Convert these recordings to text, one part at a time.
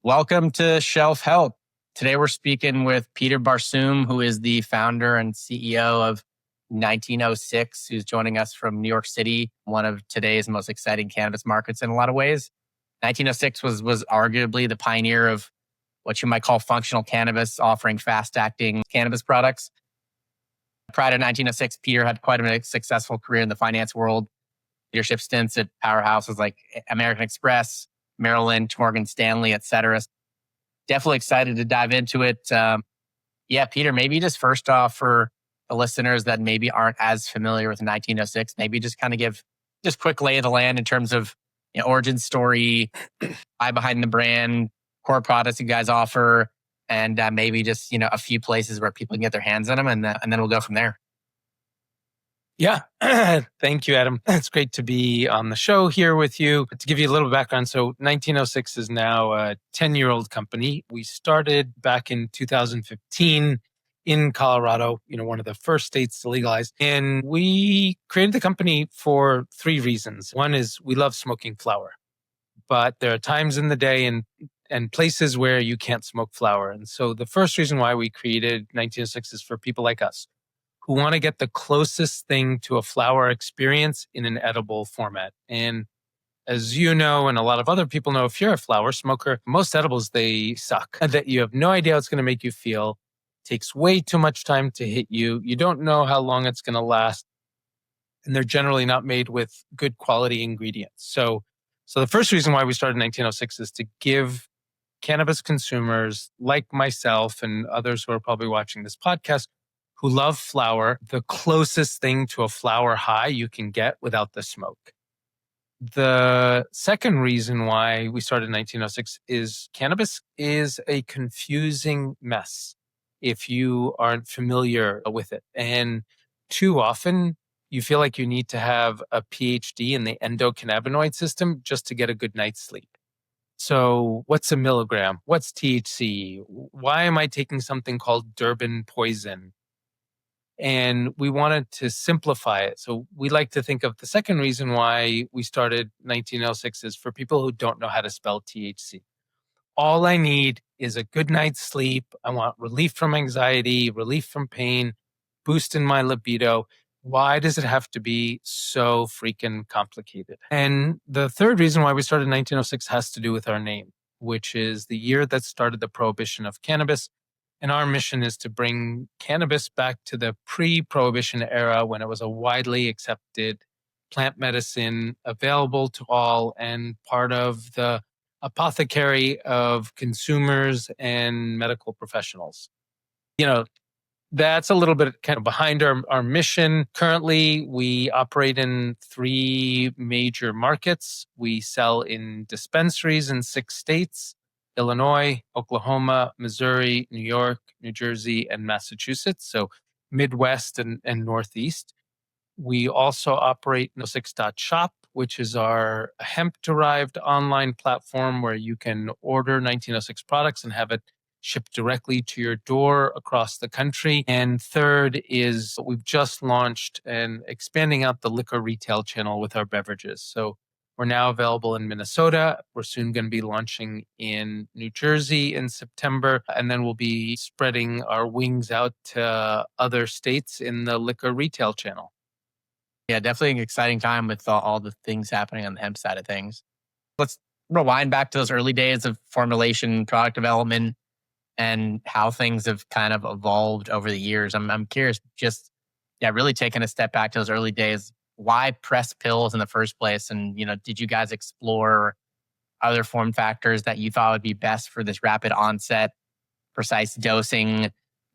Welcome to Shelf Help. Today we're speaking with Peter Barsoom, who is the founder and CEO of 1906, who's joining us from New York City, one of today's most exciting cannabis markets in a lot of ways. 1906 was arguably the pioneer of what you might call functional cannabis, offering fast-acting cannabis products. Prior to 1906, Peter had quite a successful career in the finance world, leadership stints at powerhouses like American Express, Merrill Lynch, Morgan Stanley, et cetera. Definitely excited to dive into it. Peter, maybe just first off for the listeners that maybe aren't as familiar with 1906, maybe just kind of give just quick lay of the land in terms of origin story, why behind the brand, core products you guys offer, and maybe just a few places where people can get their hands on them, and then we'll go from there. Yeah. Thank you, Adam. It's great to be on the show here with you. To give you a little background, so 1906 is now a 10-year-old company. We started back in 2015 in Colorado, one of the first states to legalize. And we created the company for three reasons. One is we love smoking flower, but there are times in the day and places where you can't smoke flower. And so the first reason why we created 1906 is for people like us who want to get the closest thing to a flower experience in an edible format. And as you know, and a lot of other people know, if you're a flower smoker, most edibles, they suck. That you have no idea how it's going to make you feel. Takes way too much time to hit you. You don't know how long it's going to last. And they're generally not made with good quality ingredients. So the first reason why we started 1906 is to give cannabis consumers like myself and others who are probably watching this podcast who love flower, the closest thing to a flower high you can get without the smoke. The second reason why we started 1906 is cannabis is a confusing mess if you aren't familiar with it. And too often, you feel like you need to have a PhD in the endocannabinoid system just to get a good night's sleep. So what's a milligram? What's THC? Why am I taking something called Durban poison? And we wanted to simplify it. So we like to think of the second reason why we started 1906 is for people who don't know how to spell THC. All I need is a good night's sleep. I want relief from anxiety, relief from pain, boost in my libido. Why does it have to be so freaking complicated? And the third reason why we started 1906 has to do with our name, which is the year that started the prohibition of cannabis. And our mission is to bring cannabis back to the pre-prohibition era when it was a widely accepted plant medicine available to all and part of the apothecary of consumers and medical professionals. That's a little bit kind of behind our mission. Currently, we operate in three major markets. We sell in dispensaries in 6 states: Illinois, Oklahoma, Missouri, New York, New Jersey, and Massachusetts. So Midwest and Northeast. We also operate 1906.shop, which is our hemp-derived online platform where you can order 1906 products and have it shipped directly to your door across the country. And third is we've just launched and expanding out the liquor retail channel with our beverages. So we're now available in Minnesota. We're soon going to be launching in New Jersey in September. And then we'll be spreading our wings out to other states in the liquor retail channel. Yeah, definitely an exciting time with all the things happening on the hemp side of things. Let's rewind back to those early days of formulation, product development, and how things have kind of evolved over the years. I'm curious, just really taking a step back to those early days. Why press pills in the first place? And did you guys explore other form factors that you thought would be best for this rapid onset, precise dosing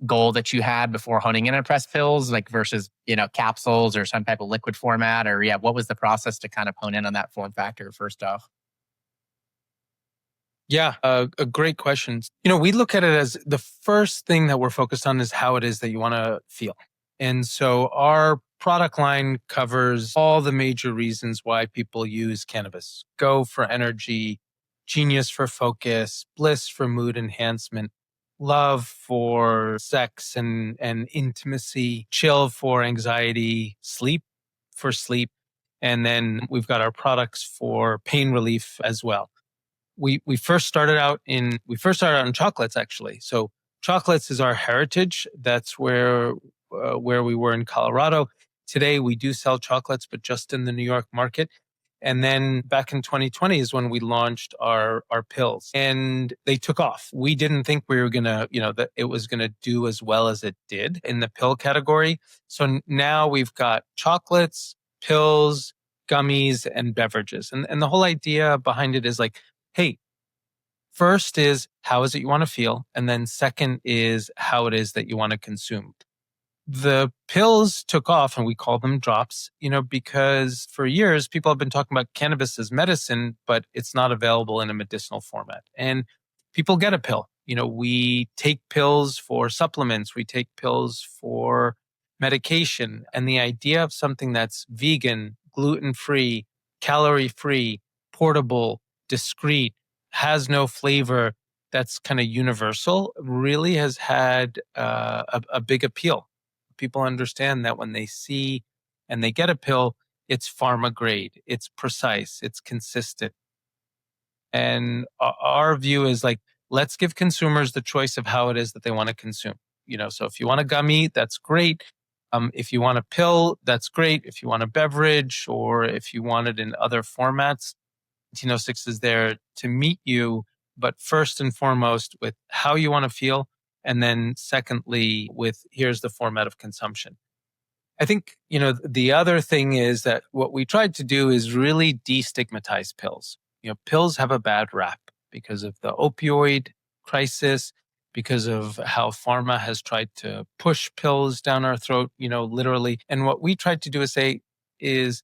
goal that you had before honing in on press pills, like versus capsules or some type of liquid format? Or what was the process to kind of hone in on that form factor first off? Yeah, a great question. We look at it as the first thing that we're focused on is how it is that you want to feel. And so our product line covers all the major reasons why people use cannabis. Go for energy, genius for focus, bliss for mood enhancement, love for sex and intimacy, chill for anxiety, sleep for sleep. And then we've got our products for pain relief as well. we first started out in chocolates, actually. So chocolates is our heritage. That's where we were in Colorado. Today we do sell chocolates, but just in the New York market. And then back in 2020 is when we launched our pills, and they took off. We didn't think we were gonna, that it was gonna do as well as it did in the pill category. So now we've got chocolates, pills, gummies, and beverages. And the whole idea behind it is like, hey, first is how is it you want to feel? And then second is how it is that you want to consume. The pills took off, and we call them drops, because for years people have been talking about cannabis as medicine, but it's not available in a medicinal format. And people get a pill. We take pills for supplements, we take pills for medication. And the idea of something that's vegan, gluten-free, calorie-free, portable, discreet, has no flavor, that's kind of universal, really has had a big appeal. People understand that when they see and they get a pill, it's pharma grade, it's precise, it's consistent. And our view is like, let's give consumers the choice of how it is that they want to consume. So if you want a gummy, that's great. If you want a pill, that's great. If you want a beverage, or if you want it in other formats, 1906 is there to meet you, but first and foremost with how you want to feel. And then secondly, with here's the format of consumption. I think, the other thing is that what we tried to do is really destigmatize pills. Pills have a bad rap because of the opioid crisis, because of how pharma has tried to push pills down our throat, literally. And what we tried to do is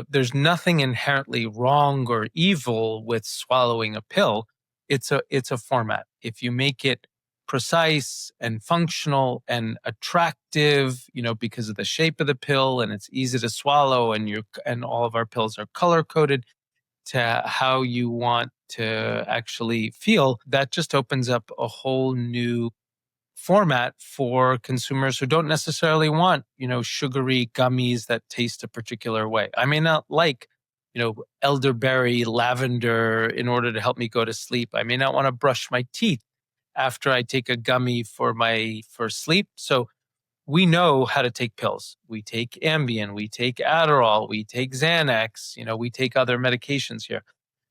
there's nothing inherently wrong or evil with swallowing a pill. It's a format. If you make it precise and functional and attractive, because of the shape of the pill, and it's easy to swallow, and all of our pills are color coded to how you want to actually feel, that just opens up a whole new format for consumers who don't necessarily want, sugary gummies that taste a particular way. I may not like, elderberry, lavender in order to help me go to sleep. I may not want to brush my teeth after I take a gummy for sleep. So we know how to take pills. We take Ambien, we take Adderall, we take Xanax, we take other medications here.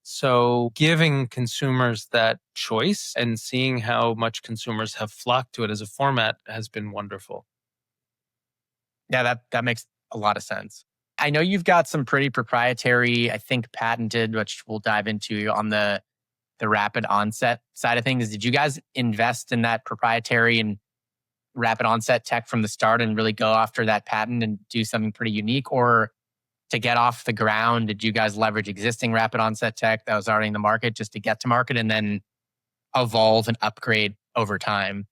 So giving consumers that choice and seeing how much consumers have flocked to it as a format has been wonderful. Yeah, that makes a lot of sense. I know you've got some pretty proprietary, I think patented, which we'll dive into on the rapid onset side of things. Did you guys invest in that proprietary and rapid onset tech from the start and really go after that patent and do something pretty unique? Or to get off the ground, did you guys leverage existing rapid onset tech that was already in the market just to get to market and then evolve and upgrade over time?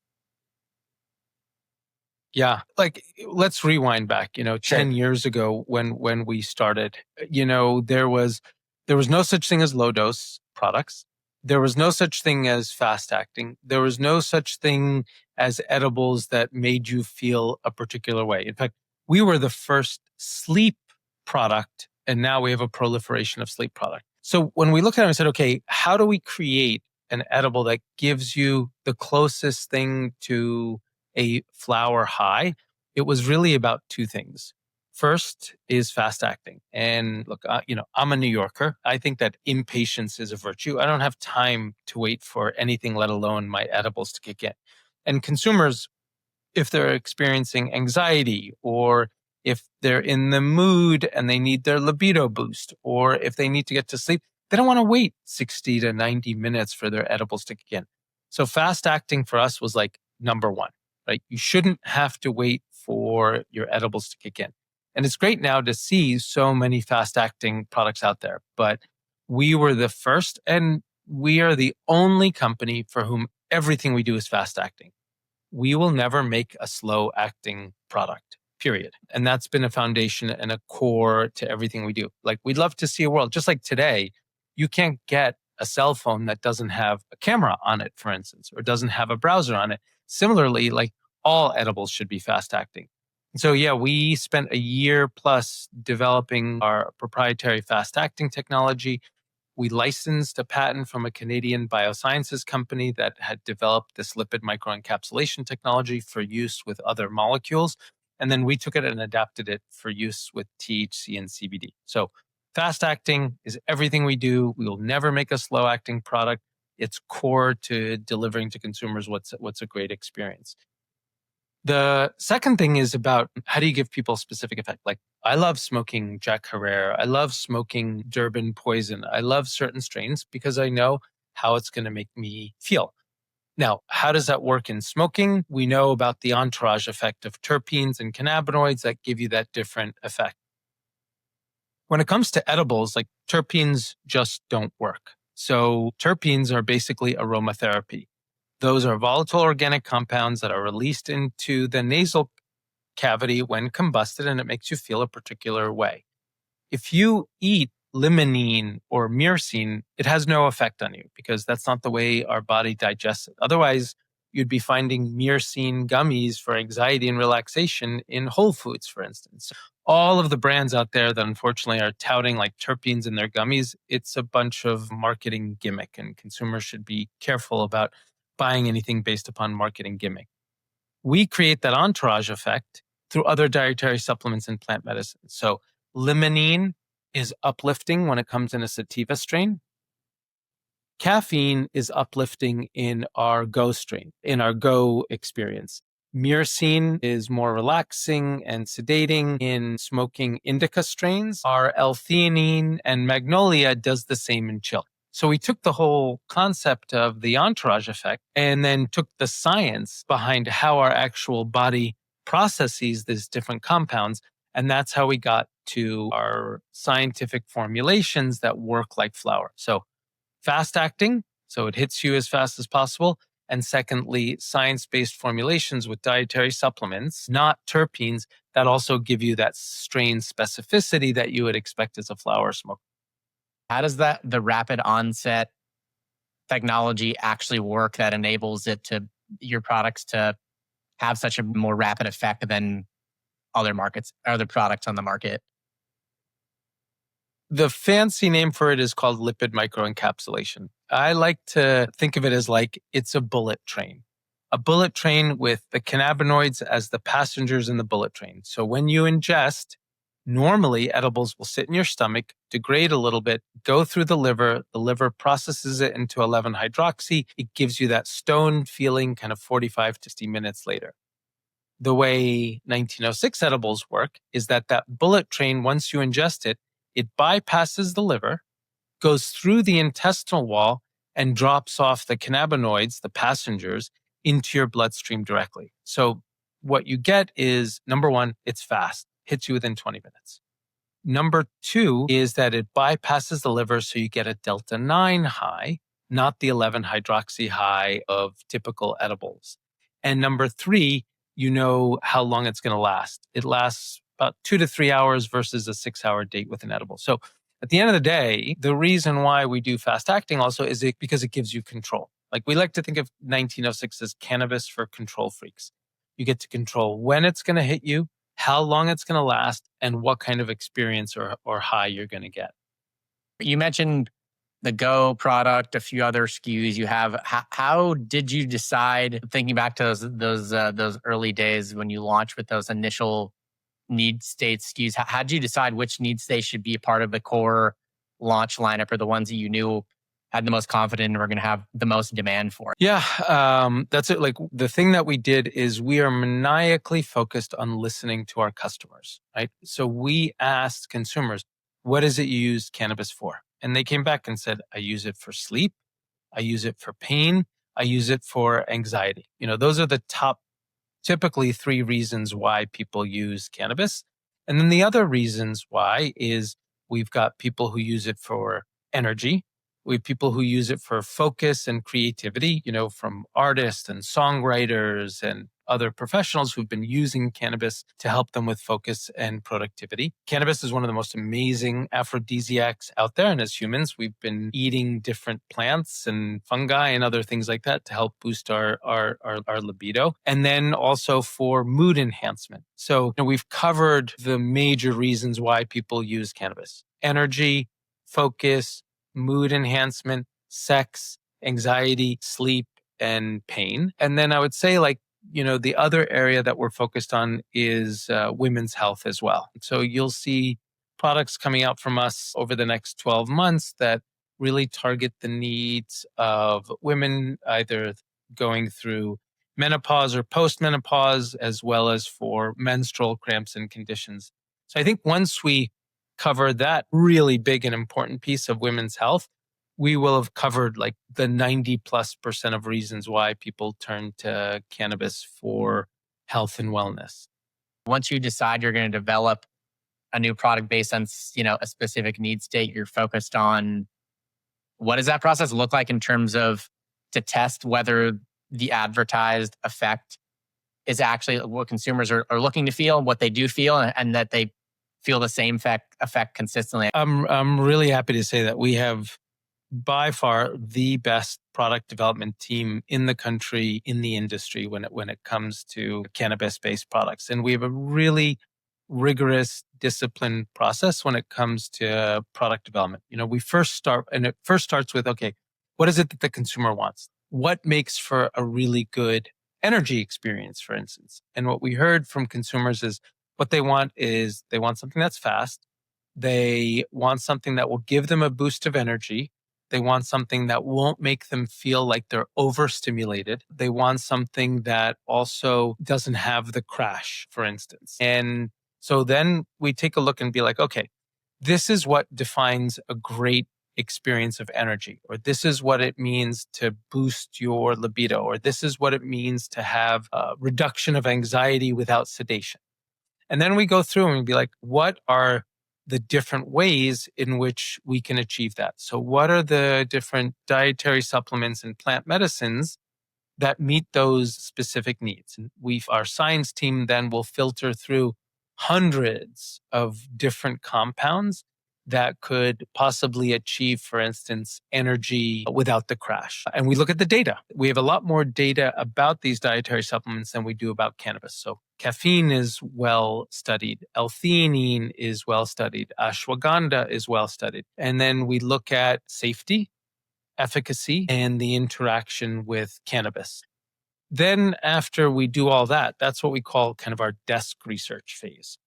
Yeah, like let's rewind back, 10 years ago when we started, there was no such thing as low dose products. There was no such thing as fast acting. There was no such thing as edibles that made you feel a particular way. In fact, we were the first sleep product, and now we have a proliferation of sleep product. So when we looked at it and said, okay, how do we create an edible that gives you the closest thing to a flower high? It was really about two things. First is fast acting. And look, I'm a New Yorker. I think that impatience is a virtue. I don't have time to wait for anything, let alone my edibles to kick in. And consumers, if they're experiencing anxiety, or if they're in the mood and they need their libido boost, or if they need to get to sleep, they don't want to wait 60 to 90 minutes for their edibles to kick in. So fast acting for us was like number one, right? You shouldn't have to wait for your edibles to kick in. And it's great now to see so many fast acting products out there, but we were the first, and we are the only company for whom everything we do is fast acting. We will never make a slow acting product, period. And that's been a foundation and a core to everything we do. Like, we'd love to see a world just like today. You can't get a cell phone that doesn't have a camera on it, for instance, or doesn't have a browser on it. Similarly, like, all edibles should be fast acting. So yeah, we spent a year plus developing our proprietary fast acting technology. We licensed a patent from a Canadian biosciences company that had developed this lipid microencapsulation technology for use with other molecules. And then we took it and adapted it for use with THC and CBD. So fast acting is everything we do. We will never make a slow acting product. It's core to delivering to consumers what's a great experience. The second thing is about how do you give people specific effect? Like I love smoking Jack Herrera. I love smoking Durban Poison. I love certain strains because I know how it's going to make me feel. Now, how does that work in smoking? We know about the entourage effect of terpenes and cannabinoids that give you that different effect. When it comes to edibles, like terpenes just don't work. So terpenes are basically aromatherapy. Those are volatile organic compounds that are released into the nasal cavity when combusted, and it makes you feel a particular way. If you eat limonene or myrcene, it has no effect on you because that's not the way our body digests it. Otherwise, you'd be finding myrcene gummies for anxiety and relaxation in Whole Foods, for instance. All of the brands out there that unfortunately are touting like terpenes in their gummies, it's a bunch of marketing gimmick, and consumers should be careful about buying anything based upon marketing gimmick. We create that entourage effect through other dietary supplements and plant medicine. So limonene is uplifting when it comes in a sativa strain. Caffeine is uplifting in our Go strain, in our Go experience. Myrcene is more relaxing and sedating in smoking indica strains. Our L-theanine and magnolia does the same in chill. So we took the whole concept of the entourage effect and then took the science behind how our actual body processes these different compounds. And that's how we got to our scientific formulations that work like flower. So fast acting, so it hits you as fast as possible. And secondly, science-based formulations with dietary supplements, not terpenes, that also give you that strain specificity that you would expect as a flower smoke. How does the rapid onset technology actually work that enables your products to have such a more rapid effect than other products on the market? The fancy name for it is called lipid microencapsulation. I like to think of it as like it's a bullet train. A bullet train with the cannabinoids as the passengers in the bullet train. So when you ingest, normally edibles will sit in your stomach, degrade a little bit, go through the liver processes it into 11-hydroxy. It gives you that stoned feeling kind of 45 to 60 minutes later. The way 1906 edibles work is that bullet train, once you ingest it, it bypasses the liver, goes through the intestinal wall, and drops off the cannabinoids, the passengers, into your bloodstream directly. So what you get is, number one, it's fast, hits you within 20 minutes. Number two is that it bypasses the liver, so you get a delta 9 high, not the 11-hydroxy high of typical edibles. And number three, you know how long it's going to last. It lasts about 2 to 3 hours versus a 6-hour date with an edible. So at the end of the day, the reason why we do fast acting also is because it gives you control. Like we like to think of 1906 as cannabis for control freaks. You get to control when it's going to hit you, how long it's going to last, and what kind of experience or high you're going to get. You mentioned the Go product, a few other SKUs you have. How did you decide, thinking back to those early days when you launched with those initial need state SKUs, how did you decide which need state should be a part of the core launch lineup, or the ones that you knew had the most confidence and were going to have the most demand for? Yeah, that's it. Like the thing that we did is we are maniacally focused on listening to our customers, right? So we asked consumers, what is it you use cannabis for? And they came back and said, I use it for sleep. I use it for pain. I use it for anxiety. You know, those are the top, typically 3 reasons why people use cannabis. And then the other reasons why is we've got people who use it for energy. We have people who use it for focus and creativity, you know, from artists and songwriters and other professionals who've been using cannabis to help them with focus and productivity. Cannabis is one of the most amazing aphrodisiacs out there. And as humans, we've been eating different plants and fungi and other things like that to help boost our libido. And then also for mood enhancement. So you know, we've covered the major reasons why people use cannabis: energy, focus, mood enhancement, sex, anxiety, sleep, and pain. And then I would say the other area that we're focused on is women's health as well. So you'll see products coming out from us over the next 12 months that really target the needs of women, either going through menopause or postmenopause, as well as for menstrual cramps and conditions. So I think once we cover that really big and important piece of women's health, we will have covered like the 90+% of reasons why people turn to cannabis for health and wellness. Once you decide you're going to develop a new product based on, a specific need state, you're focused on, what does that process look like in terms of to test whether the advertised effect is actually what consumers are looking to feel, what they do feel, and that they feel the same effect consistently? I'm really happy to say that we have by far the best product development team in the country, in the industry, when it comes to cannabis-based products. And we have a really rigorous, disciplined process when it comes to product development. We first start, and it first starts with, okay, what is it that the consumer wants? What makes for a really good energy experience, for instance? And what we heard from consumers is what they want something that's fast. They want something that will give them a boost of energy. They want something that won't make them feel like they're overstimulated. They want something that also doesn't have the crash, for instance. And so then we take a look and be like, okay, this is what defines a great experience of energy, or this is what it means to boost your libido, or this is what it means to have a reduction of anxiety without sedation. And then we go through and be like, what are the different ways in which we can achieve that? So what are the different dietary supplements and plant medicines that meet those specific needs? And our science team then will filter through hundreds of different compounds that could possibly achieve, for instance, energy without the crash. And we look at the data. We have a lot more data about these dietary supplements than we do about cannabis. So caffeine is well studied. L-theanine is well studied. Ashwagandha is well studied. And then we look at safety, efficacy, and the interaction with cannabis. Then after we do all that, that's what we call kind of our desk research phase.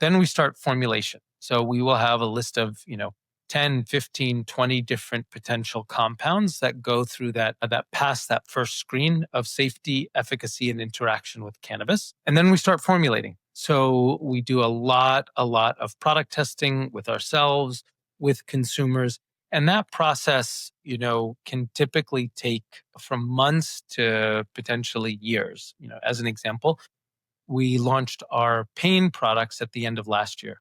Then we start formulation. So we will have a list of, 10, 15, 20 different potential compounds that go through that pass that first screen of safety, efficacy, and interaction with cannabis. And then we start formulating. So we do a lot of product testing with ourselves, with consumers. And that process, can typically take from months to potentially years. As an example, we launched our pain products at the end of last year.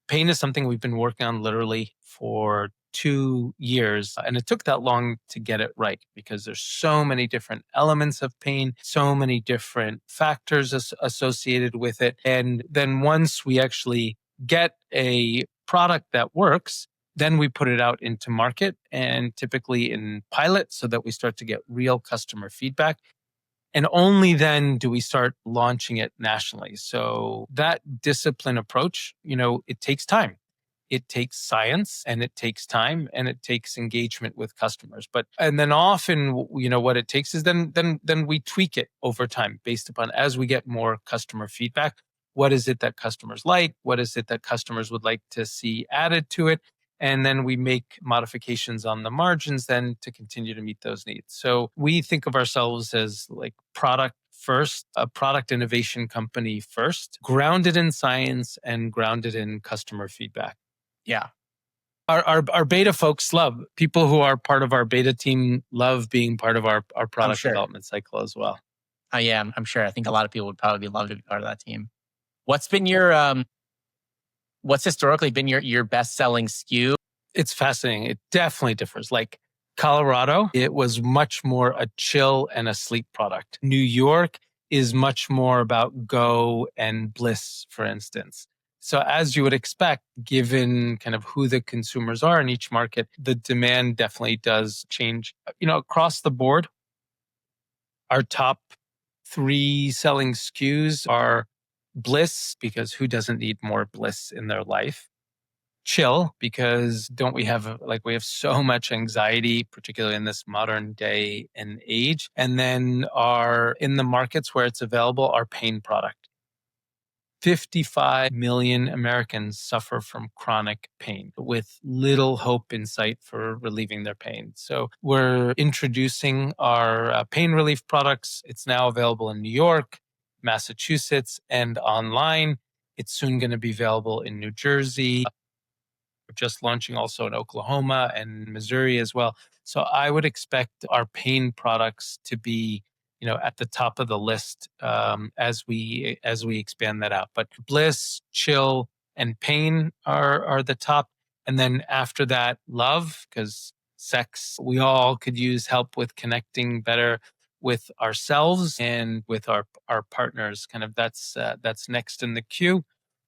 Pain is something we've been working on literally for 2 years. And it took that long to get it right because there's so many different elements of pain, so many different factors associated with it. And then once we actually get a product that works, then we put it out into market and typically in pilot so that we start to get real customer feedback. And only then do we start launching it nationally. So that discipline approach, it takes time. It takes science and it takes time and it takes engagement with customers. And then often, what it takes is then we tweak it over time based upon as we get more customer feedback. What is it that customers like? What is it that customers would like to see added to it? And then we make modifications on the margins then to continue to meet those needs. So we think of ourselves as like product first, a product innovation company first, grounded in science and grounded in customer feedback. Yeah. Our beta folks love, people who are part of our beta team love being part of our product development cycle as well. Yeah, I'm sure. I think a lot of people would probably love to be part of that team. What's been your what's historically been your best-selling SKU? It's fascinating. It definitely differs. Like Colorado, it was much more a chill and a sleep product. New York is much more about go and bliss, for instance. So as you would expect, given kind of who the consumers are in each market, the demand definitely does change. Across the board, our top 3 selling SKUs are bliss, because who doesn't need more bliss in their life? chill, because don't we have so much anxiety, particularly in this modern day and age. And then our, in the markets where it's available, our pain product. 55 million Americans suffer from chronic pain with little hope in sight for relieving their pain. So we're introducing our pain relief products. It's now available in New York, Massachusetts, and online. It's soon going to be available in New Jersey. We're just launching also in Oklahoma and Missouri as well. So I would expect our pain products to be, at the top of the list as we expand that out. But bliss, chill, and pain are the top, and then after that, love, because sex, we all could use help with connecting better with ourselves and with our partners. Kind of that's next in the queue.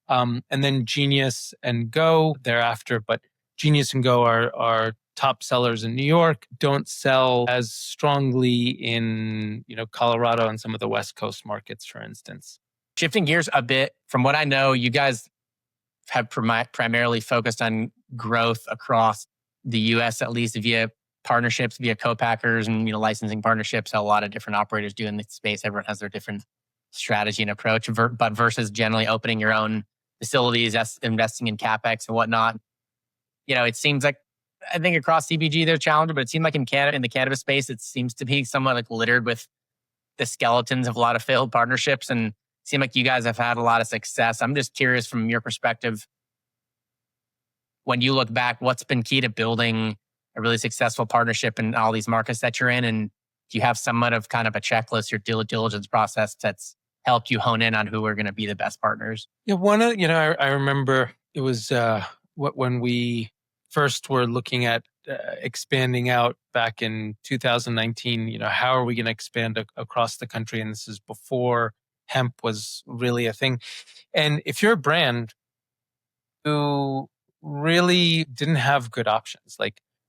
And then Genius and Go thereafter. But Genius and Go are top sellers in New York, don't sell as strongly in Colorado and some of the West Coast markets, for instance. Shifting gears a bit, from what I know, you guys have primarily focused on growth across the U.S., at least via partnerships, via co-packers and licensing partnerships. How a lot of different operators do in the space. Everyone has their different strategy and approach, but versus generally opening your own facilities, investing in capex and whatnot. It seems like, I think across CPG there's challenges, but it seemed like in Canada, in the cannabis space, it seems to be somewhat like littered with the skeletons of a lot of failed partnerships, and it seemed like you guys have had a lot of success. I'm just curious from your perspective, when you look back, what's been key to building a really successful partnership in all these markets that you're in, and do you have somewhat of kind of a checklist, your due diligence process that's helped you hone in on who are going to be the best partners? Yeah, I remember it was when we first were looking at expanding out back in 2019. How are we going to expand across the country? And this is before hemp was really a thing. And if you're a brand who really didn't have good options,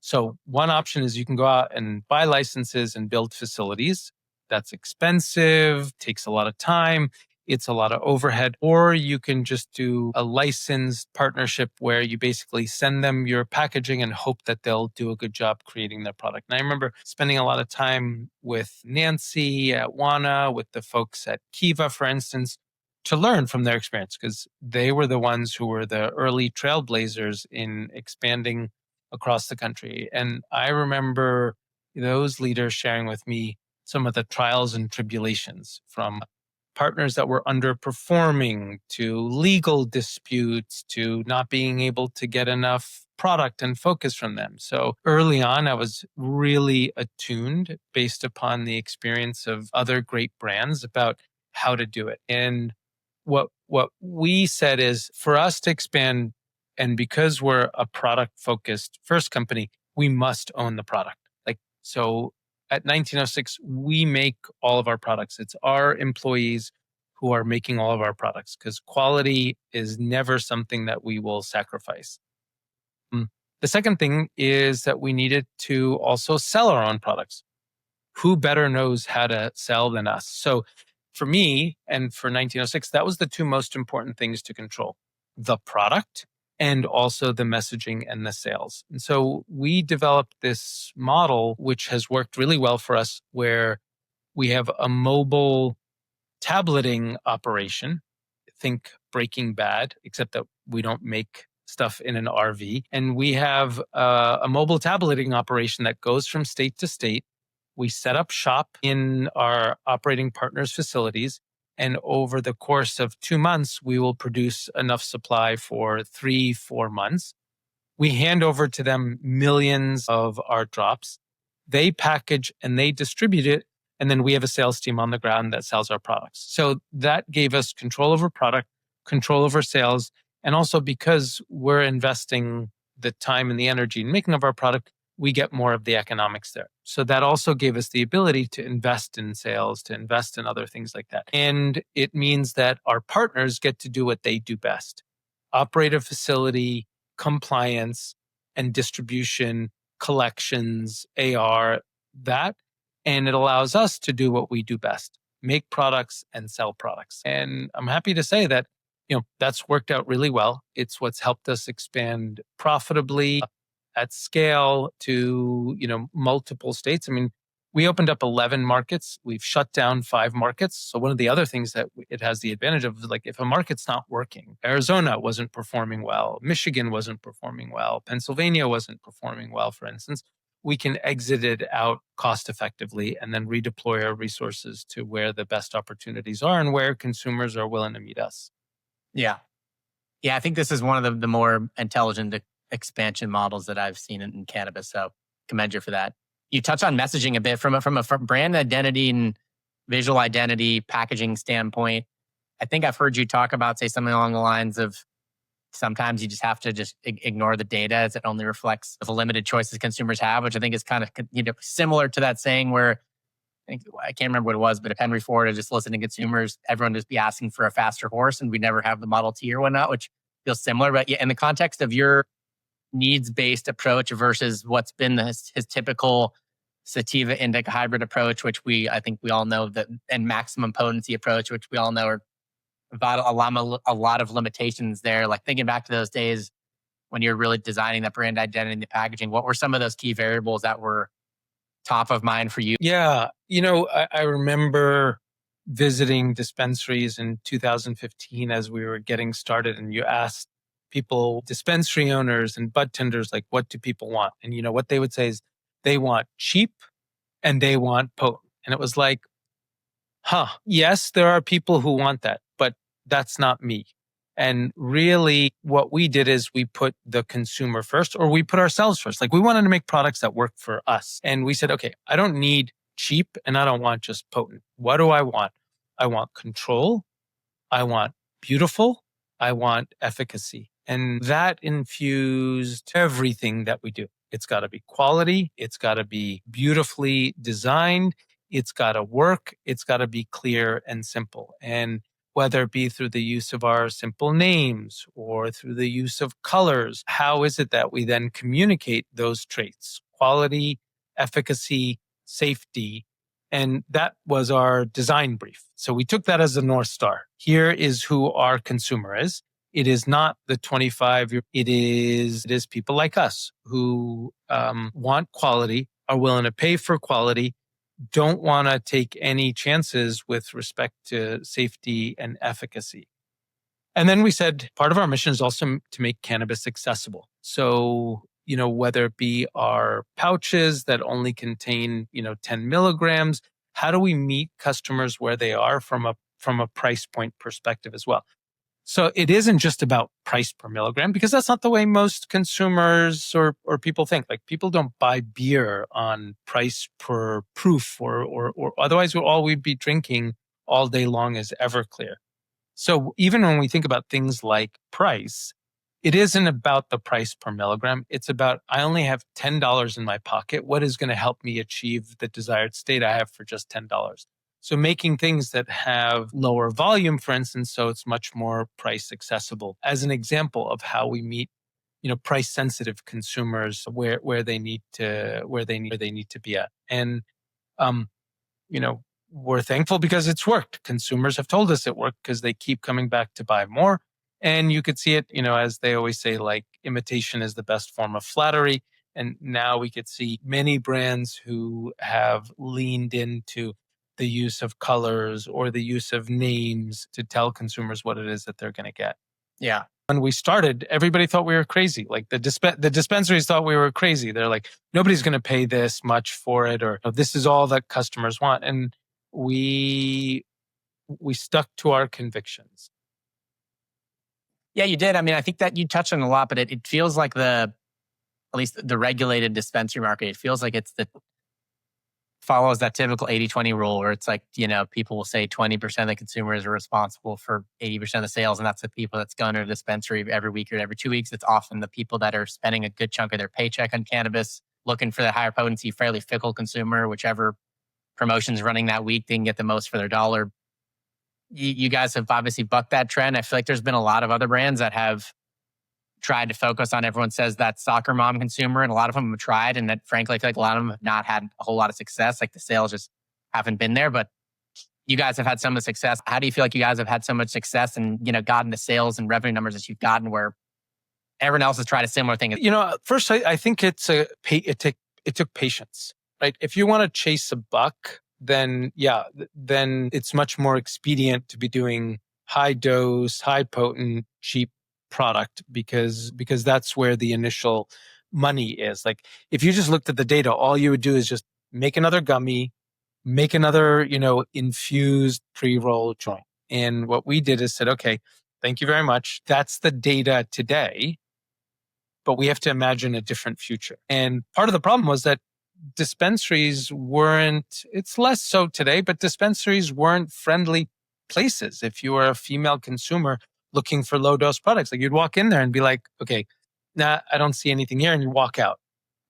so one option is you can go out and buy licenses and build facilities. That's expensive, takes a lot of time. It's a lot of overhead. Or you can just do a licensed partnership where you basically send them your packaging and hope that they'll do a good job creating their product. And I remember spending a lot of time with Nancy at Wana, with the folks at Kiva, for instance, to learn from their experience, because they were the ones who were the early trailblazers in expanding across the country. And I remember those leaders sharing with me some of the trials and tribulations, from partners that were underperforming to legal disputes to not being able to get enough product and focus from them. So early on, I was really attuned based upon the experience of other great brands about how to do it. And what we said is, for us to expand, and because we're a product focused first company, we must own the product. So at 1906, we make all of our products. It's our employees who are making all of our products, because quality is never something that we will sacrifice. The second thing is that we needed to also sell our own products. Who better knows how to sell than us? So for me and for 1906, that was the two most important things to control: the product and also the messaging and the sales. And so we developed this model, which has worked really well for us, where we have a mobile tableting operation. Think Breaking Bad, except that we don't make stuff in an RV. And we have a mobile tableting operation that goes from state to state. We set up shop in our operating partners' facilities. And over the course of 2 months, we will produce enough supply for 3-4 months. We hand over to them millions of our drops. They package and they distribute it. And then we have a sales team on the ground that sells our products. So that gave us control over product, control over sales. And also, because we're investing the time and the energy in making of our product, we get more of the economics there. So that also gave us the ability to invest in sales, to invest in other things like that. And it means that our partners get to do what they do best: operate a facility, compliance, and distribution, collections, AR, that. And it allows us to do what we do best: make products and sell products. And I'm happy to say that That's worked out really well. It's what's helped us expand profitably at scale to, multiple states. I mean, we opened up 11 markets. We've shut down 5 markets. So one of the other things that it has the advantage of is like if a market's not working, Arizona wasn't performing well, Michigan wasn't performing well, Pennsylvania wasn't performing well, for instance, we can exit it out cost effectively and then redeploy our resources to where the best opportunities are and where consumers are willing to meet us. Yeah. Yeah, I think this is one of the more intelligent expansion models that I've seen in cannabis. So commend you for that. You touch on messaging a bit from a brand identity and visual identity packaging standpoint. I think I've heard you talk about, say, something along the lines of sometimes you just have to just ignore the data as it only reflects the limited choices consumers have, which I think is kind of similar to that saying where I can't remember what it was, but if Henry Ford had just listened to consumers, everyone would just be asking for a faster horse and we never have the Model T or whatnot, which feels similar. But yeah, in the context of your needs-based approach versus what's been his typical sativa indica hybrid approach, which I think we all know that, and maximum potency approach, which we all know are a lot of limitations there. Like thinking back to those days when you're really designing that brand identity and the packaging, what were some of those key variables that were top of mind for you? Yeah. I remember visiting dispensaries in 2015 as we were getting started, and you asked people, dispensary owners and bud tenders, like, what do people want? And what they would say is they want cheap and they want potent. And it was like, yes, there are people who want that, but that's not me. And really what we did is we put the consumer first, or we put ourselves first. Like we wanted to make products that work for us. And we said, okay, I don't need cheap and I don't want just potent. What do I want? I want control. I want beautiful. I want efficacy. And that infused everything that we do. It's got to be quality. It's got to be beautifully designed. It's got to work. It's got to be clear and simple. And whether it be through the use of our simple names or through the use of colors, how is it that we then communicate those traits? Quality, efficacy, safety. And that was our design brief. So we took that as a North Star. Here is who our consumer is. It is not the 25. It is people like us who want quality, are willing to pay for quality, don't want to take any chances with respect to safety and efficacy. And then we said part of our mission is also to make cannabis accessible. So, whether it be our pouches that only contain, 10 milligrams, how do we meet customers where they are from a price point perspective as well? So it isn't just about price per milligram, because that's not the way most consumers or people think. Like people don't buy beer on price per proof or otherwise all we'd be drinking all day long is Everclear. So even when we think about things like price, it isn't about the price per milligram. It's about, I only have $10 in my pocket. What is going to help me achieve the desired state I have for just $10? So making things that have lower volume, for instance, so it's much more price accessible, as an example of how we meet, price sensitive consumers where they need to be at. And, we're thankful because it's worked. Consumers have told us it worked because they keep coming back to buy more. And you could see it, as they always say, like imitation is the best form of flattery. And now we could see many brands who have leaned into the use of colors or the use of names to tell consumers what it is that they're going to get. Yeah. When we started, everybody thought we were crazy. Like the dispensaries thought we were crazy. They're like, nobody's going to pay this much for it, or this is all that customers want. And we stuck to our convictions. Yeah, you did. I mean, I think that you touched on a lot, but it feels like at least the regulated dispensary market, it feels like follows that typical 80-20 rule where it's like, people will say 20% of the consumers are responsible for 80% of the sales. And that's the people that's going to a dispensary every week or every 2 weeks. It's often the people that are spending a good chunk of their paycheck on cannabis, looking for the higher potency, fairly fickle consumer, whichever promotion's running that week, they can get the most for their dollar. You guys have obviously bucked that trend. I feel like there's been a lot of other brands that have tried to focus on, everyone says that soccer mom consumer, and a lot of them have tried, and that frankly, I feel like a lot of them have not had a whole lot of success. Like the sales just haven't been there. But you guys have had so much success. How do you feel like you guys have had so much success and, gotten the sales and revenue numbers that you've gotten where everyone else has tried a similar thing? First, I think it took patience, right? If you want to chase a buck, then it's much more expedient to be doing high dose, high potent, cheap product because that's where the initial money is. Like if you just looked at the data, all you would do is just make another gummy, make another, infused pre-roll joint. And what we did is said, okay, thank you very much. That's the data today, but we have to imagine a different future. And part of the problem was that dispensaries weren't, it's less so today, but dispensaries weren't friendly places. If you were a female consumer looking for low dose products, like you'd walk in there and be like, okay, nah, I don't see anything here. And you walk out.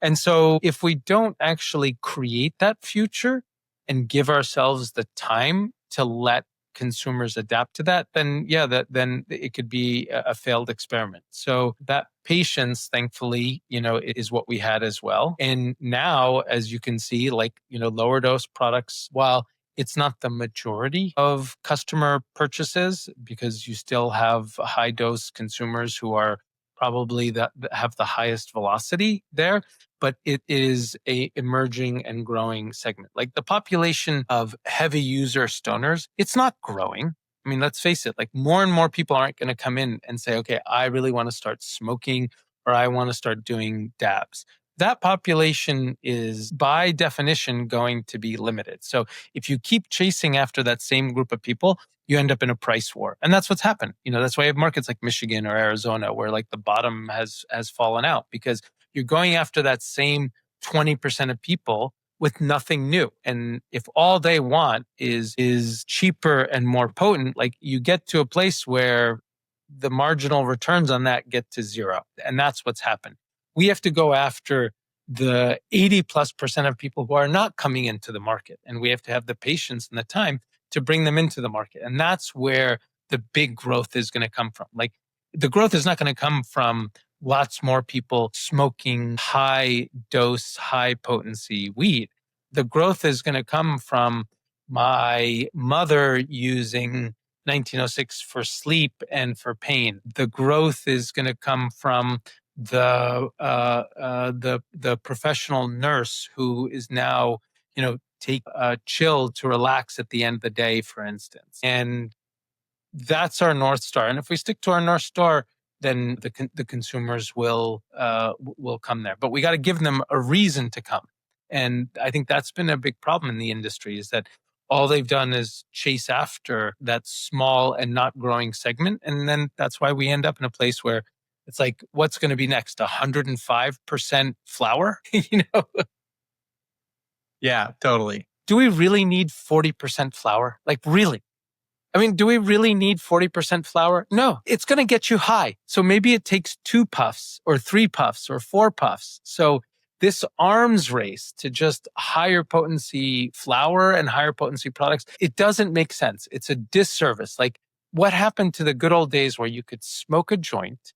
And so if we don't actually create that future and give ourselves the time to let consumers adapt to that, then then it could be a failed experiment. So that patience, thankfully, is what we had as well. And now, as you can see, lower dose products, while it's not the majority of customer purchases, because you still have high dose consumers who are probably that have the highest velocity there, but it is a emerging and growing segment. Like the population of heavy user stoners, it's not growing. I mean, let's face it, like more and more people aren't going to come in and say, okay, I really want to start smoking or I want to start doing dabs. That population is by definition going to be limited. So if you keep chasing after that same group of people, you end up in a price war. And that's what's happened. That's why you have markets like Michigan or Arizona where like the bottom has fallen out because you're going after that same 20% of people with nothing new. And if all they want is cheaper and more potent, like you get to a place where the marginal returns on that get to zero. And that's what's happened. We have to go after the 80+% of people who are not coming into the market. And we have to have the patience and the time to bring them into the market. And that's where the big growth is going to come from. Like the growth is not going to come from lots more people smoking high dose, high potency weed. The growth is going to come from my mother using 1906 for sleep and for pain. The growth is going to come from the professional nurse who is now, take a chill to relax at the end of the day, for instance. And that's our North Star. And if we stick to our North Star, then the consumers will come there. But we got to give them a reason to come. And I think that's been a big problem in the industry is that all they've done is chase after that small and not growing segment. And then that's why we end up in a place where it's like, what's going to be next? 105% flour? Yeah, totally. Do we really need 40% flour? Like really? I mean, do we really need 40% flour? No, it's going to get you high. So maybe it takes 2 puffs or 3 puffs or 4 puffs. So this arms race to just higher potency flour and higher potency products, it doesn't make sense. It's a disservice. Like what happened to the good old days where you could smoke a joint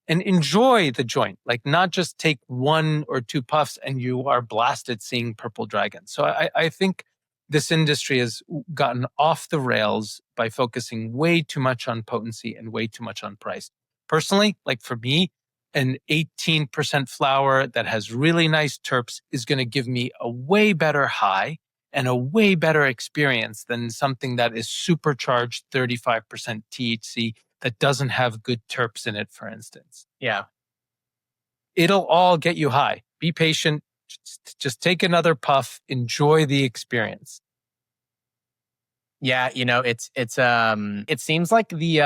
and enjoy the joint, like not just take 1 or 2 puffs and you are blasted seeing purple dragon. So I think this industry has gotten off the rails by focusing way too much on potency and way too much on price. Personally, like for me, an 18% flour that has really nice terps is going to give me a way better high and a way better experience than something that is supercharged 35% THC that doesn't have good terps in it, for instance. Yeah. It'll all get you high. Be patient. Just take another puff. Enjoy the experience. Yeah, it seems like the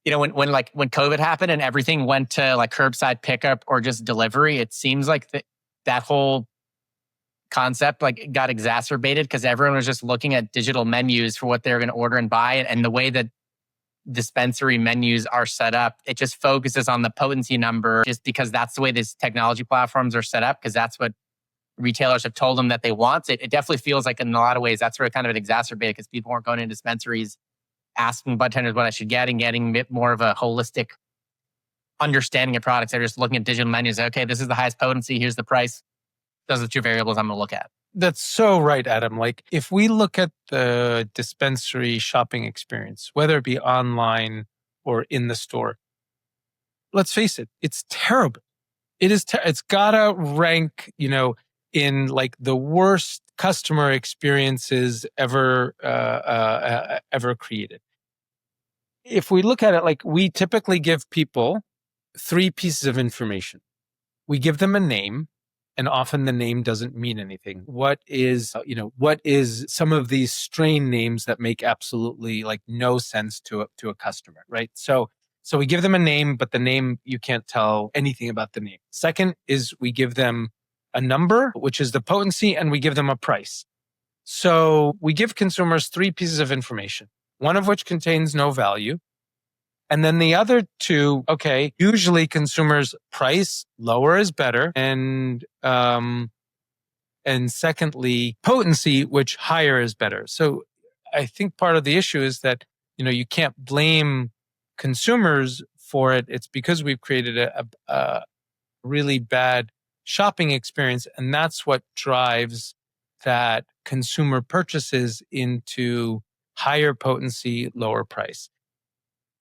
when COVID happened and everything went to like curbside pickup or just delivery, it seems like that whole concept like got exacerbated because everyone was just looking at digital menus for what they were going to order and buy. And the way that dispensary menus are set up, it just focuses on the potency number just because that's the way these technology platforms are set up because that's what retailers have told them that they want. It definitely feels like in a lot of ways that's where it kind of exacerbated because people weren't going into dispensaries asking bartenders what I should get and getting a bit more of a holistic understanding of products. They're just looking at digital menus. Okay, this is the highest potency. Here's the price. Those are the 2 variables I'm going to look at. That's so right, Adam. Like if we look at the dispensary shopping experience, whether it be online or in the store, let's face it, it's terrible. It is. It's gotta rank, in like the worst customer experiences ever created. If we look at it, like we typically give people three pieces of information. We give them a name, and often the name doesn't mean anything. What is some of these strain names that make absolutely like no sense to a customer, right? So we give them a name, but the name, you can't tell anything about the name. Second is we give them a number, which is the potency, and we give them a price. So we give consumers three pieces of information, one of which contains no value. And then the other two, okay, usually consumers price lower is better. And secondly, potency, which higher is better. So I think part of the issue is that, you can't blame consumers for it. It's because we've created a really bad shopping experience. And that's what drives that consumer purchases into higher potency, lower price.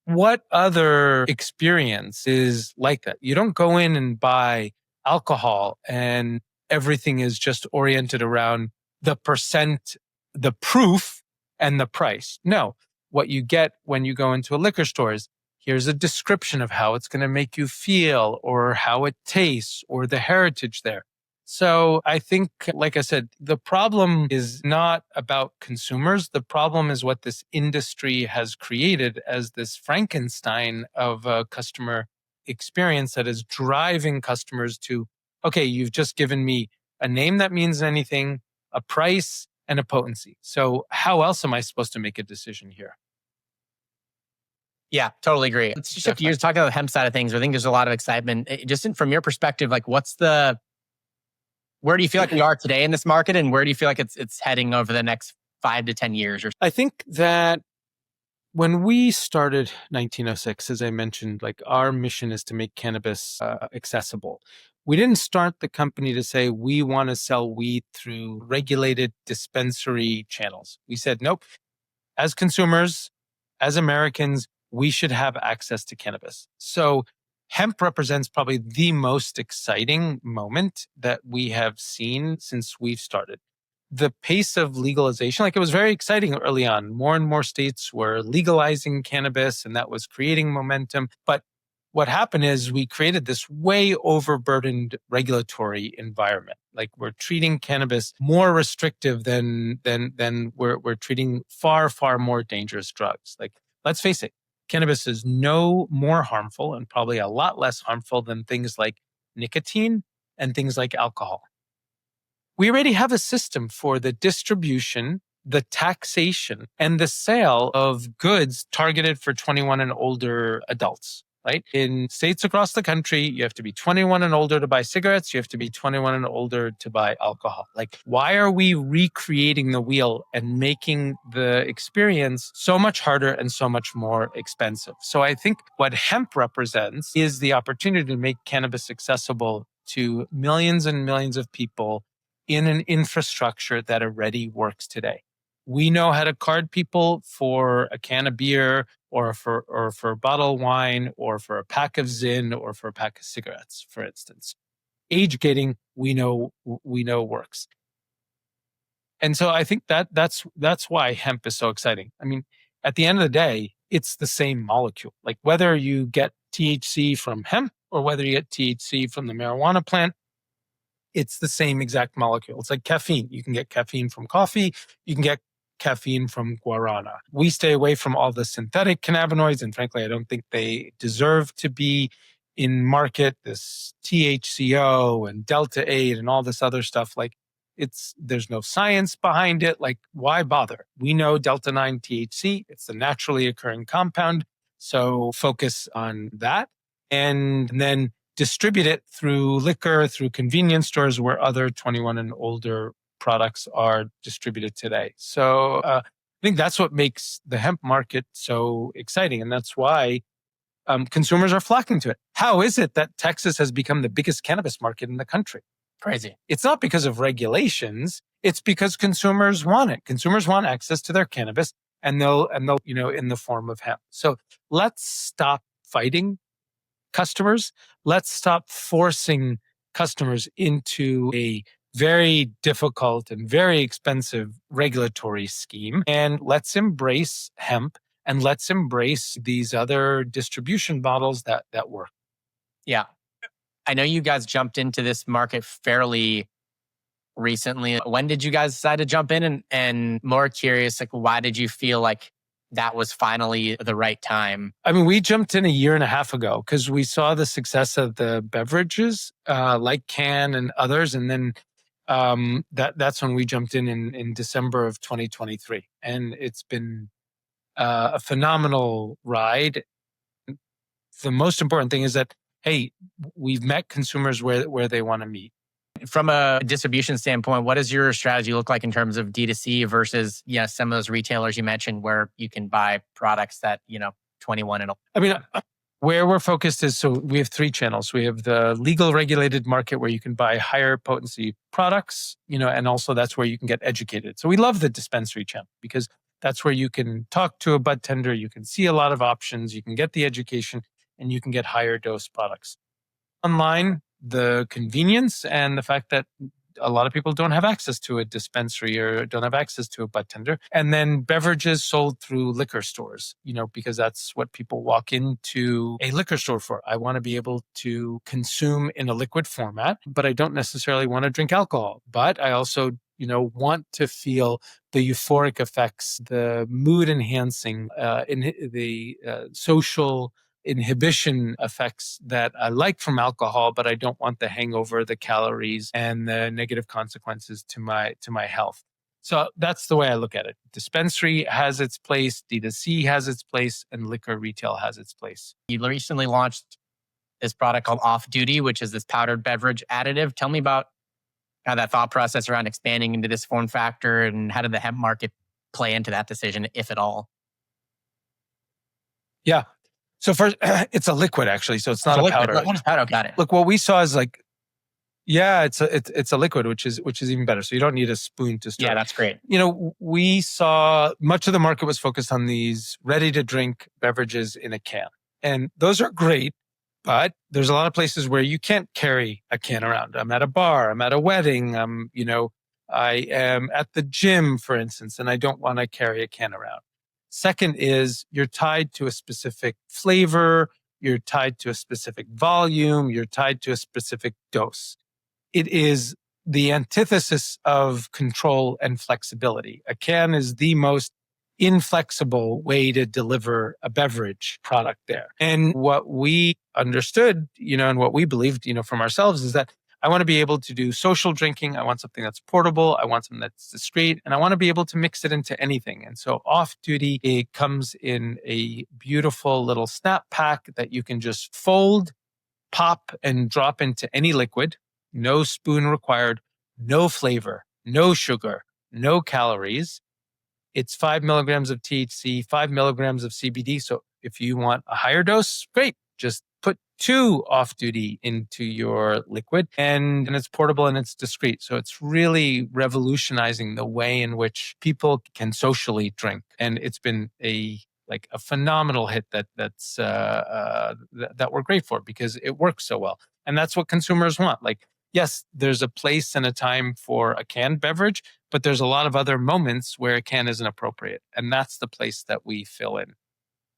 What other experience is like that? You don't go in and buy alcohol and everything is just oriented around the percent, the proof, and the price. No, what you get when you go into a liquor store is here's a description of how it's going to make you feel or how it tastes or the heritage there. So I think, like I said, the problem is not about consumers. The problem is what this industry has created as this Frankenstein of a customer experience that is driving customers to, okay, you've just given me a name that means anything, a price, and a potency. So how else am I supposed to make a decision here? Yeah, totally agree. Let's shift gears, talk about the hemp side of things. I think there's a lot of excitement. From your perspective, like where do you feel like we are today in this market, and where do you feel like it's heading over the next 5 to 10 years? Or I think that when we started 1906, as I mentioned, like our mission is to make cannabis accessible. We didn't start the company to say we want to sell weed through regulated dispensary channels. We said, nope, as consumers, as Americans, we should have access to cannabis. So hemp represents probably the most exciting moment that we have seen since we've started. The pace of legalization, like it was very exciting early on. More and more states were legalizing cannabis and that was creating momentum. But what happened is we created this way overburdened regulatory environment. Like we're treating cannabis more restrictive than we're treating far, far more dangerous drugs. Like, let's face it, cannabis is no more harmful and probably a lot less harmful than things like nicotine and things like alcohol. We already have a system for the distribution, the taxation, and the sale of goods targeted for 21 and older adults, right? In states across the country, you have to be 21 and older to buy cigarettes. You have to be 21 and older to buy alcohol. Like, why are we recreating the wheel and making the experience so much harder and so much more expensive? So I think what hemp represents is the opportunity to make cannabis accessible to millions and millions of people in an infrastructure that already works today. We know how to card people for a can of beer or for a bottle of wine or for a pack of Zyn or for a pack of cigarettes, for instance. Age gating, we know works. And so I think that's why hemp is so exciting. I mean, at the end of the day, it's the same molecule. Like whether you get THC from hemp or whether you get THC from the marijuana plant, it's the same exact molecule. It's like caffeine. You can get caffeine from coffee. You can get caffeine from guarana. We stay away from all the synthetic cannabinoids. And frankly, I don't think they deserve to be in market. This THCO and Delta 8 and all this other stuff. Like there's no science behind it. Like why bother? We know Delta 9 THC. It's a naturally occurring compound. So focus on that. And then distribute it through liquor, through convenience stores where other 21 and older products are distributed today. So I think that's what makes the hemp market so exciting. And that's why consumers are flocking to it. How is it that Texas has become the biggest cannabis market in the country? Crazy. It's not because of regulations. It's because consumers want it. Consumers want access to their cannabis, and they'll, in the form of hemp. So let's stop fighting customers. Let's stop forcing customers into a very difficult and very expensive regulatory scheme. And let's embrace hemp, and let's embrace these other distribution models that work. Yeah. I know you guys jumped into this market fairly recently. When did you guys decide to jump in? And more curious, like, why did you feel like that was finally the right time? I mean, we jumped in a year and a half ago because we saw the success of the beverages like Can and others. And then that's when we jumped in December of 2023. And it's been a phenomenal ride. The most important thing is that, hey, we've met consumers where they want to meet. From a distribution standpoint, what does your strategy look like in terms of D2C versus some of those retailers you mentioned where you can buy products that 21 and older? I mean, where we're focused is, so we have 3 channels. We have the legal regulated market where you can buy higher potency products, and also that's where you can get educated. So we love the dispensary channel because that's where you can talk to a bud tender, you can see a lot of options, you can get the education, and you can get higher dose products. Online, the convenience and the fact that a lot of people don't have access to a dispensary or don't have access to a bud tender. And then beverages sold through liquor stores, because that's what people walk into a liquor store for. I want to be able to consume in a liquid format, but I don't necessarily want to drink alcohol. But I also, want to feel the euphoric effects, the mood enhancing, the social inhibition effects that I like from alcohol, but I don't want the hangover, the calories, and the negative consequences to my health. So that's the way I look at it. Dispensary has its place, D2C has its place, and liquor retail has its place. You recently launched this product called Off Duty, which is this powdered beverage additive. Tell me about how that thought process around expanding into this form factor, and how did the hemp market play into that decision, if at all? Yeah. So first, it's a liquid actually, so it's not a powder. Powder, got it. Look, what we saw is it's a liquid, which is even better. So you don't need a spoon to stir. Yeah, that's great. We saw much of the market was focused on these ready to drink beverages in a can, and those are great. But there's a lot of places where you can't carry a can around. I'm at a bar, I'm at a wedding, I am at the gym, for instance, and I don't want to carry a can around. Second is you're tied to a specific flavor, you're tied to a specific volume, you're tied to a specific dose. It is the antithesis of control and flexibility. A can is the most inflexible way to deliver a beverage product there. And what we understood, and what we believed, from ourselves is that I want to be able to do social drinking. I want something that's portable. I want something that's discreet, and I want to be able to mix it into anything. And so Off Duty, it comes in a beautiful little snap pack that you can just fold, pop, and drop into any liquid. No spoon required, no flavor, no sugar, no calories. It's 5 milligrams of THC, 5 milligrams of CBD. So if you want a higher dose, great. Just put 2 Off Duty into your liquid, and it's portable and it's discreet. So it's really revolutionizing the way in which people can socially drink. And it's been a phenomenal hit that we're great for because it works so well. And that's what consumers want. Yes, there's a place and a time for a canned beverage, but there's a lot of other moments where a can isn't appropriate. And that's the place that we fill in.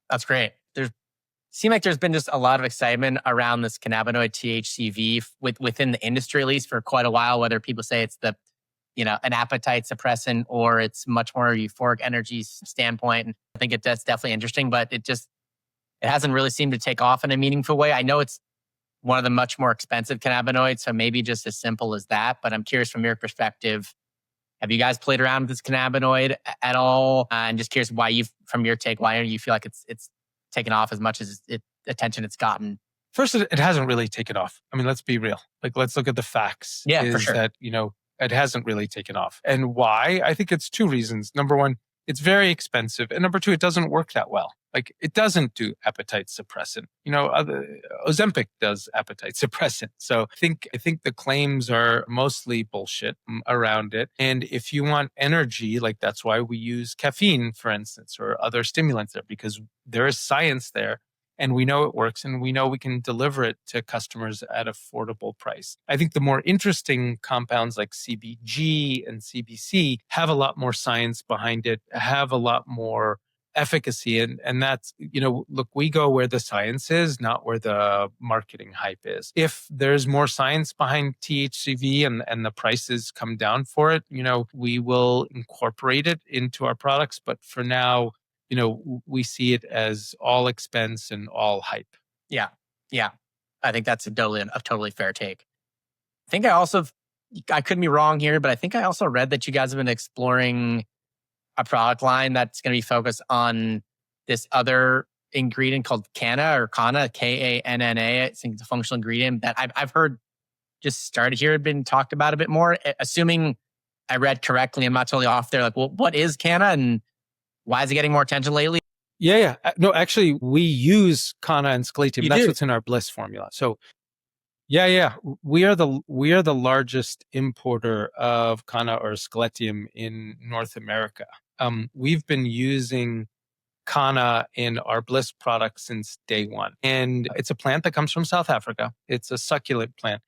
That's great. Seems like there's been just a lot of excitement around this cannabinoid THCV within the industry, at least for quite a while, whether people say it's an appetite suppressant or it's much more euphoric energy standpoint. And I think that's definitely interesting, but it hasn't really seemed to take off in a meaningful way. I know it's one of the much more expensive cannabinoids, so maybe just as simple as that. But I'm curious from your perspective, have you guys played around with this cannabinoid at all? And just curious from your take, why do you feel like it's taken off as much as attention it's gotten? First, it hasn't really taken off. I mean, let's be real. Let's look at the facts. Yeah, for sure. That, it hasn't really taken off. And why? I think it's 2 reasons. Number one, It's very expensive. And number two, it doesn't work that well. Like it doesn't do appetite suppressant. Ozempic does appetite suppressant. So I think the claims are mostly bullshit around it. And if you want energy, like that's why we use caffeine, for instance, or other stimulants there, because there is science there. And we know it works and we know we can deliver it to customers at affordable price. I think the more interesting compounds like CBG and CBC have a lot more science behind it, have a lot more efficacy. And that's, look, we go where the science is, not where the marketing hype is. If there's more science behind THCV and the prices come down for it, we will incorporate it into our products. But for now, we see it as all expense and all hype. Yeah. Yeah. I think that's a totally fair take. I could be wrong here, but I think I also read that you guys have been exploring a product line that's going to be focused on this other ingredient called kanna, K-A-N-N-A. I think it's a functional ingredient that I've heard just started here, had been talked about a bit more. Assuming I read correctly, I'm not totally off there. Like, well, what is kanna and why is it getting more attention lately? Yeah. No, actually, we use kanna and scaletium. That's do? what's in our Bliss formula. So, yeah. We are the largest importer of kanna or scaletium in North America. We've been using kanna in our Bliss product since day one. And it's a plant that comes from South Africa. It's a succulent plant.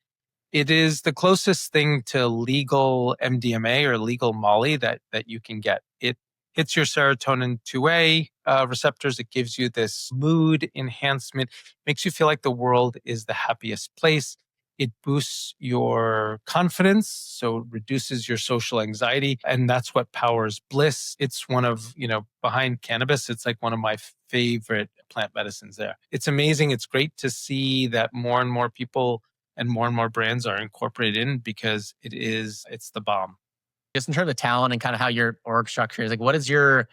It is the closest thing to legal MDMA or legal Molly that you can get. It hits your serotonin 2A receptors. It gives you this mood enhancement, makes you feel like the world is the happiest place. It boosts your confidence, so reduces your social anxiety. And that's what powers Bliss. It's one of, behind cannabis, it's like one of my favorite plant medicines there. It's amazing. It's great to see that more and more people and more brands are incorporated in because it's the bomb. Just in terms of talent and kind of how your org structure is, like, what does your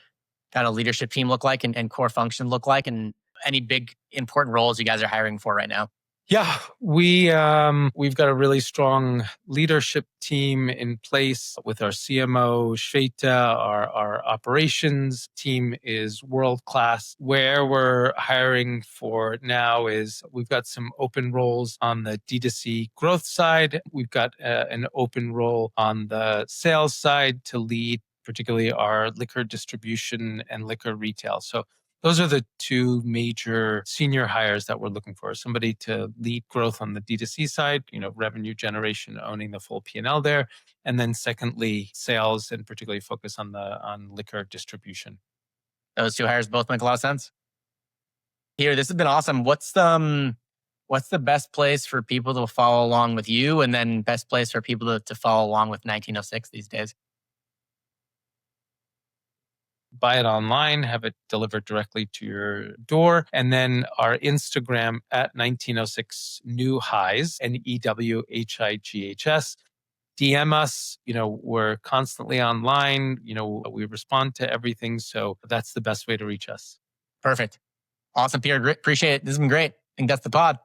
kind of leadership team look like and core function look like, and any big important roles you guys are hiring for right now? Yeah, we've got a really strong leadership team in place with our CMO, Shweta. Our operations team is world class. Where we're hiring for now is we've got some open roles on the D2C growth side. We've got an open role on the sales side to lead particularly our liquor distribution and liquor retail. So those are the two major senior hires that we're looking for. Somebody to lead growth on the D2C side, revenue generation, owning the full P&L there. And then secondly, sales and particularly focus on liquor distribution. Those two hires both make a lot of sense. Here, this has been awesome. What's the best place for people to follow along with you, and then best place for people to follow along with 1906 these days? Buy it online, have it delivered directly to your door. And then our Instagram at 1906 New Highs, NEWHIGHS. DM us. We're constantly online. We respond to everything. So that's the best way to reach us. Perfect. Awesome, Peter. Appreciate it. This has been great. I think that's the pod.